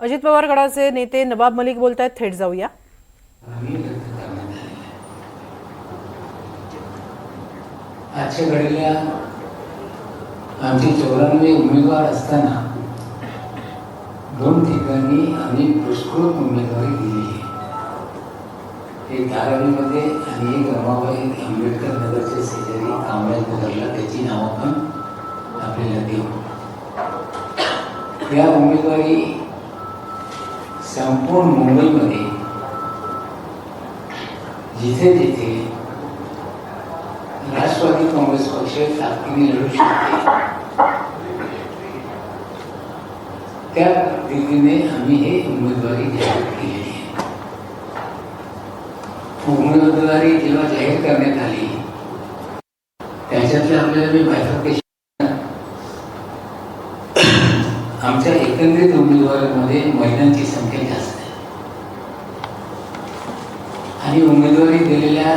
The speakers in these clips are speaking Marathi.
अजित पवार गटाचे नेते नवाब मलिक बोलतायत, थेट जाऊया. आजच्या घडीला आमचे 94 उमेदवार असताना 2 ठिकाणी आम्ही पुरस्कृत उमेदवारी दिली आहे. एक धारावीमध्ये आणि एक रमाबाई आंबेडकर नगरच्या शेजारी कांबळेनगरला, त्याची नावं पण आपल्याला देऊ. या उमेदवारी संपूर्ण मुंबईमध्ये जिथे जिथे राष्ट्रवादी काँग्रेस पक्ष ताकदीने लढू शकते त्या रीतीने आम्ही हे उमेदवारी जाहीर केलेली आहे. उमेदवारी जेव्हा जाहीर करण्यात आली त्याच्यातलं आपल्याला मी बायफर्केशन, आमच्या एकंदरीत उमेदवारांमध्ये महिलांची संख्या जास्त आहे आणि उमेदवारी दिलेल्या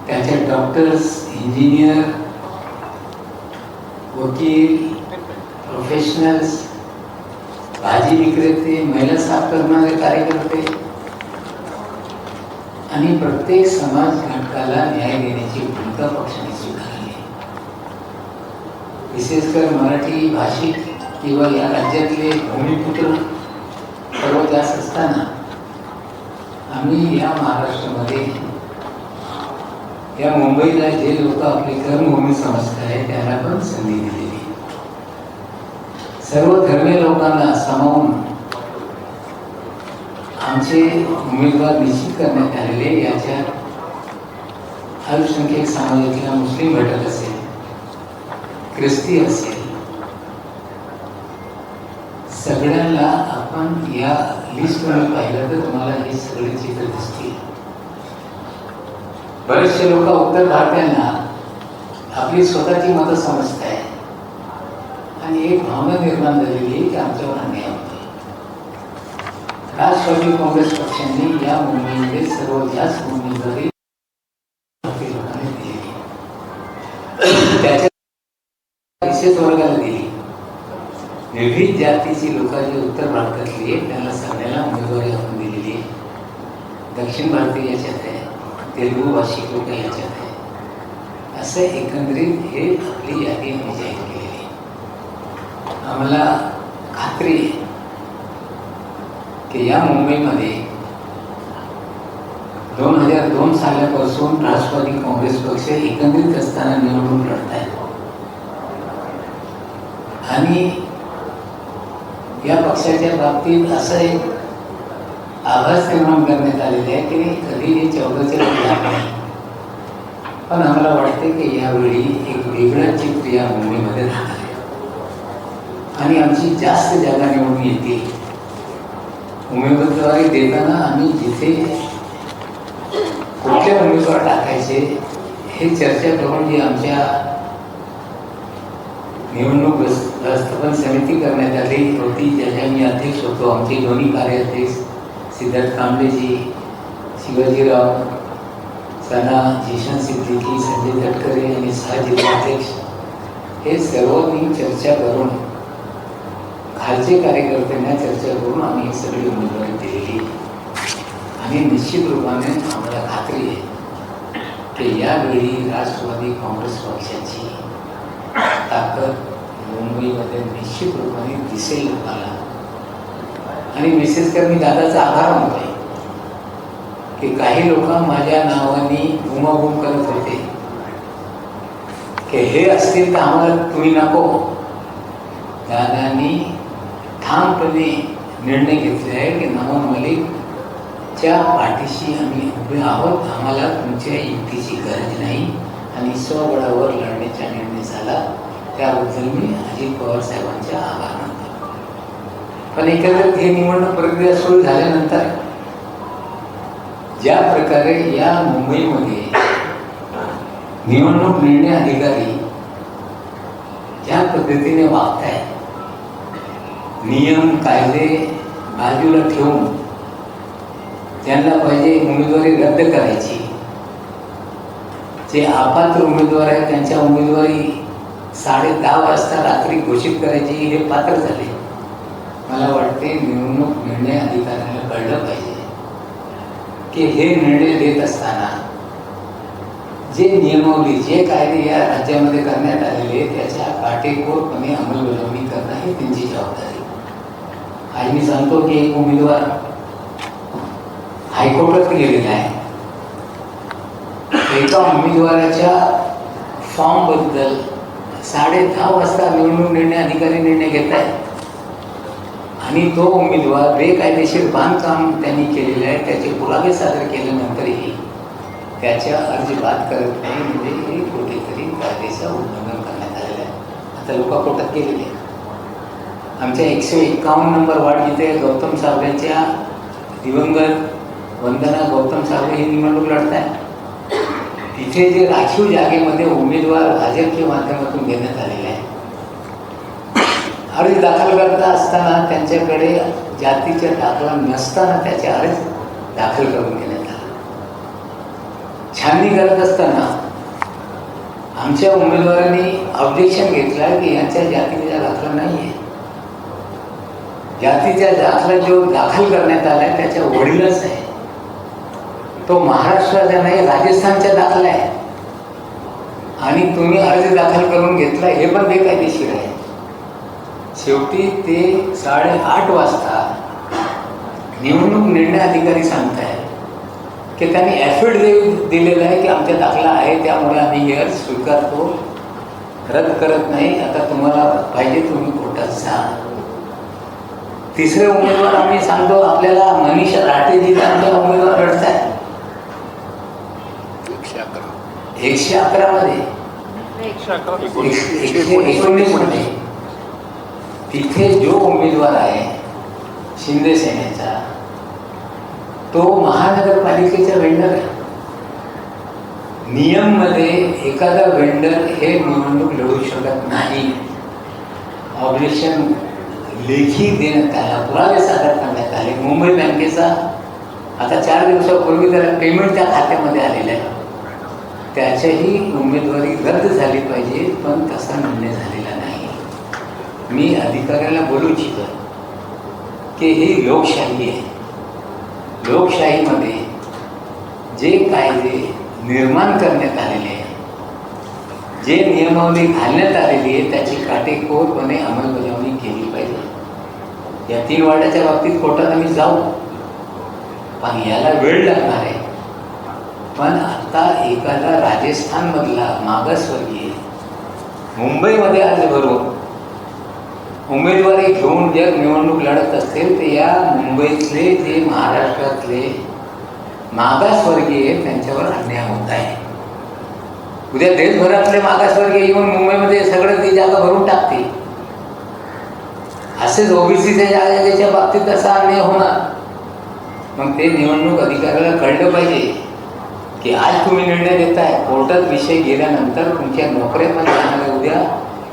त्याच्या डॉक्टर्स, इंजिनियर, वकील, प्रोफेशनल्स, भाजी विक्रेते, महिला साफ करणारे कार्यकर्ते आणि प्रत्येक समाज घटकाला न्याय देण्याची भूमिका पक्षाने स्वीकारली. विशेषकर मराठी भाषिक किंवा या राज्यातले भूमिपुत्र सर्व जास्त असताना आम्ही या महाराष्ट्रामध्ये, या मुंबईला जे लोक आपली कर्मभूमी समजत आहे त्यांना पण संधी दिलेली. सर्व धर्मीय लोकांना सामावून आमचे उमेदवार निश्चित करण्यात आलेले. याच्यात अल्पसंख्याक समाजातला मुस्लिम घटक असेल, ख्रिस्ती असेल, सगळ्यांना आपण या लिस्टमध्ये पाहिलं तर तुम्हाला हे सगळे चित्र दिसतील. बरेचसे लोक उत्तर भारतीयांना आपली स्वतःची मतं समजत आहे आणि एक भावना निर्माण झालेली की आमच्यावर अन्याय होतो. राष्ट्रवादी काँग्रेस पक्षाने या मुंबईमध्ये सर्वात जास्त उमेदवारी लोकांनी दिली, त्याच्या विशेष वर्गाला दिली. विविध जातीची लोक जी उत्तर भारतातली आहेत त्यांना सगळ्याला उमेदवारी आपण दिलेली आहे. दक्षिण भारतीय याच्यात आहे, तेलुगू भाषिक लोक याच्यात आहे. असं एकंदरीत हे आपली यादी आम्ही जाहीर केलेली. आम्हाला खात्री आहे की या मुंबईमध्ये 2002 सालापासून राष्ट्रवादी काँग्रेस पक्ष एकत्रित असताना निवडणूक लढत आहे आणि या पक्षाच्या बाबतीत असा एक आभास निर्माण करण्यात आलेला आहे की कधी हे 14चे जात नाही. पण आम्हाला वाटते की यावेळी एक वेगळं चित्र या मुंबईमध्ये राहणार आहे आणि आमची जास्त जागा निवडून येतील. उमेदवारी देताना आम्ही जिथे कुठल्या उमेदवार टाकायचे हे चर्चा करून जी आमच्या निवडणूक व्यवस्थापन समिती करण्यात आली होती, ज्याच्या मी अध्यक्ष होतो. आमचे दोन्ही कार्याध्यक्ष सिद्धार्थ कांबळेजी, शिवाजीराव, सना, जिशन सिद्दीकी, संजय तटकरे आणि 6 जिल्हाध्यक्ष हे सर्वांनी चर्चा करून, खालचे कार्यकर्त्यांना चर्चा करून आम्ही सगळी उमेदवारी दिलेली. आणि निश्चित रूपाने आम्हाला खात्री आहे की यावेळी राष्ट्रवादी काँग्रेस पक्षाची ताकद मुंबईमध्ये निश्चित रूपाने दिसेल लोकांना. आणि विशेषकर मी दादाचा आभार मानतोय की काही लोक माझ्या नावाने घुमाघूम करत होते की हे असतील तर आम्हाला तुम्ही नको. दादांनी ठामपणे निर्णय घेतले आहे की नवाब मलिकच्या पाठीशी आम्ही उभे आहोत. आम्हाला तुमच्या युक्तीची गरज नाही आणि स्वबळावर लढण्याचा निर्णय झाला. त्याबद्दल मी अजित पवार साहेबांचे आभार मानतो. पण एकंदरीत ही निवडणूक प्रक्रिया सुरू झाल्यानंतर ज्या प्रकारे या मुंबईमध्ये निवडणूक निर्णय अधिकारी ज्या पद्धतीने वागत आहेत, नियम कायदे बाजूला ठेवून त्यांना पाहिजे उमेदवारी रद्द करायची, जे अपात्र उमेदवार आहेत त्यांच्या उमेदवारी 10:30 वाजता रात्री घोषित करायची, हे पात्र झाले. ते निवडणूक निर्णय अधिकाऱ्याला कळलं पाहिजे की हे निर्णय देत असताना जे नियमावली जे कायदे या राज्यामध्ये करण्यात आलेले त्याच्या काटेकोरपणे अंमलबजावणी करणं ही त्यांची जबाबदारी. आज मी सांगतो की एक उमेदवार हायकोर्टात गेलेला आहे. एका उमेदवाराच्या फॉर्मबद्दल 10:30 वाजता निवडणूक निर्णय अधिकारी निर्णय घेत आहेत आणि तो उमेदवार बेकायदेशीर बांधकाम त्यांनी केलेलं आहे त्याचे पुरावे सादर केल्यानंतरही त्याच्या अर्ज बाद करत नाही. म्हणजे हे कुठेतरी कायद्याचं उल्लंघन करण्यात आलेलं आहे. आता लोक कोर्टात गेलेले आहेत. आमच्या 151 नंबर वार्ड जिथे गौतम साबळेच्या दिवंगत वंदना गौतम साबळे ही निवडणूक लढत आहे. तिथे जे राखीव जागेमध्ये उमेदवार भाजपच्या माध्यमातून घेण्यात आलेले आहे. अर्ज दाखल करता असताना त्यांच्याकडे जातीचा दाखला नसताना त्याचे अर्ज दाखल करून घेण्यात आला. छाननी करत असताना आमच्या उमेदवारांनी ऑब्जेक्शन घेतला की यांच्या जातीचा दाखला नाही आहे. जातीचा दाखला जो दाखल करण्यात आला आहे त्याच्या वडीलच आहे. तो महाराष्ट्राचा नाही राजस्थानचा दाखला आहे आणि तुम्ही अर्ज दाखल करून घेतला हे पण बेकायदेशीर आहे. शेवटी ते 8:30 वाजता निवडणूक निर्णय अधिकारी सांगत आहे की त्यांनी ॲफिडेव्हिट दिलेलं आहे की आमचा दाखला आहे त्यामुळे आम्ही हे अर्ज स्वीकारतो, रद्द करत नाही. आता तुम्हाला पाहिजे तुम्ही कोर्टात जा. तिसरे उमेदवार आम्ही सांगतो आपल्याला मनीषा राटेजी आमच्या उमेदवार लढत आहे 111 मध्ये 119 मध्ये. तिथे जो उमेदवार आहे शिंदे सेनेचा तो महानगरपालिकेचा वेंडर आहे. नियममध्ये एखादा वेंडर हे निवडणूक लढू शकत नाही. ऑब्जेक्शन लेखी देण्यात आला, पुरावे सादर करण्यात आले. मुंबई बँकेचा आता 4 दिवसापूर्वी त्याला पेमेंट त्या खात्यामध्ये आलेलं आहे. त्याच्याही उमेदवारी रद्द झाली पाहिजे पण तसा निर्णय झालेला नाही. मी अधिकाऱ्याला बोलू इच्छितो की ही लोकशाही आहे. लोकशाहीमध्ये जे कायदे निर्माण करण्यात आलेले आहे, जे नियमावली घालण्यात आलेली आहे त्याची काटेकोरपणे अंमलबजावणी केली पाहिजे. या 3 वाड्याच्या बाबतीत कोर्टात आम्ही जाऊ पण याला वेळ लागणार आहे. पण आता एखादा राजस्थानमधला मागासवर्गीय मुंबईमध्ये अर्ज भरून उमेदवारी घेऊन जर निवडणूक लढत असतील तर या मुंबईतले जे महाराष्ट्रातले मागासवर्गीय त्यांच्यावर अन्याय होत आहे. उद्या देशभरातले मागासवर्गीय येऊन मुंबईमध्ये सगळं ती जागा भरून टाकतील. असेच ओबीसीच्या जागेच्या बाबतीत असा अन्याय होणार. मग ते निवडणूक अधिकाऱ्याला कळलं पाहिजे की आज तुम्ही निर्णय देताय, कोर्टात विषय गेल्यानंतर तुमच्या नोकऱ्या पण जाणार उद्या,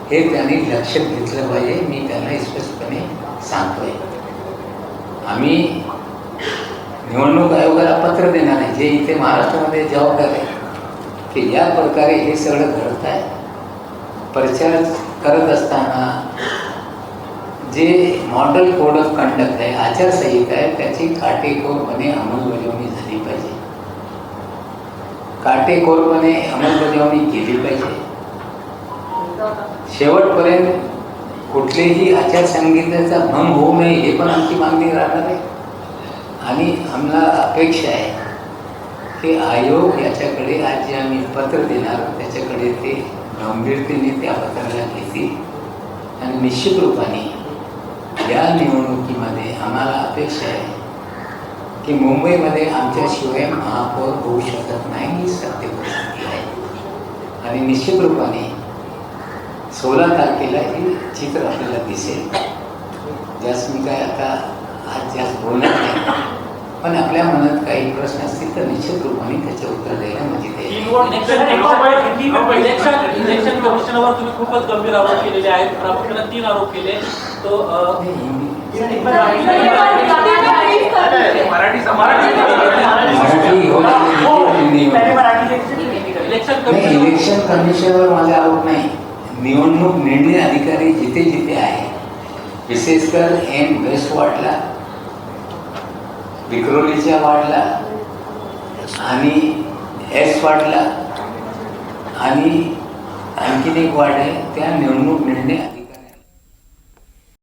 हे त्यांनी लक्षात घेतलं पाहिजे. मी त्यांना स्पष्टपणे सांगतोय. आम्ही निवडणूक आयोगाला पत्र देणार आहे जे इथे महाराष्ट्रामध्ये जबाबदार आहे की या प्रकारे हे सगळं घडत आहे. प्रचार करत असताना जे मॉडेल कोड ऑफ कंडक्ट आहे, आचारसंहिता आहे, त्याची काटेकोरपणे अंमलबजावणी झाली पाहिजे. काटेकोरपणे अंमलबजावणी केली पाहिजे. शेवटपर्यंत कुठलेही आचारसंहितेचा भंग होऊ नये हे पण आमची मागणी राहणार आहे. आणि आम्हाला अपेक्षा आहे की आयोग याच्याकडे आज जे आम्ही पत्र देणार त्याच्याकडे ते गंभीरतेने त्या पत्राला घेतील आणि निश्चित रूपाने या निवडणुकीमध्ये आम्हाला अपेक्षा आहे की मुंबईमध्ये आमच्याशिवाय महापौर होऊ शकत नाही ही सत्य परिस्थिती आहे. आणि निश्चित रूपाने 16 तारखेला हे चित्र आपल्याला दिसेल. जास्त मी काय आता आज जास्त बोलणार नाही पण आपल्या मनात काही प्रश्न असतील तर निश्चित रूपाने त्याचे उत्तर द्यायला माझी तयारी. इलेक्शन कमिशनवर तुम्ही खूपच गंभीर आरोप केलेले आहेत. प्रामुख्याने 3 आरोप केले. तो इलेक्शन कमिशनवर माझा आरोप नाही. निवडणूक निर्णय अधिकारी जिथे जिथे आहे विशेषकर एम वेस्ट वार्डला, विक्रोलीच्या वार्डला आणि एस वार्डला आणि आणखीन एक वार्ड आहे त्या निवडणूक निर्णय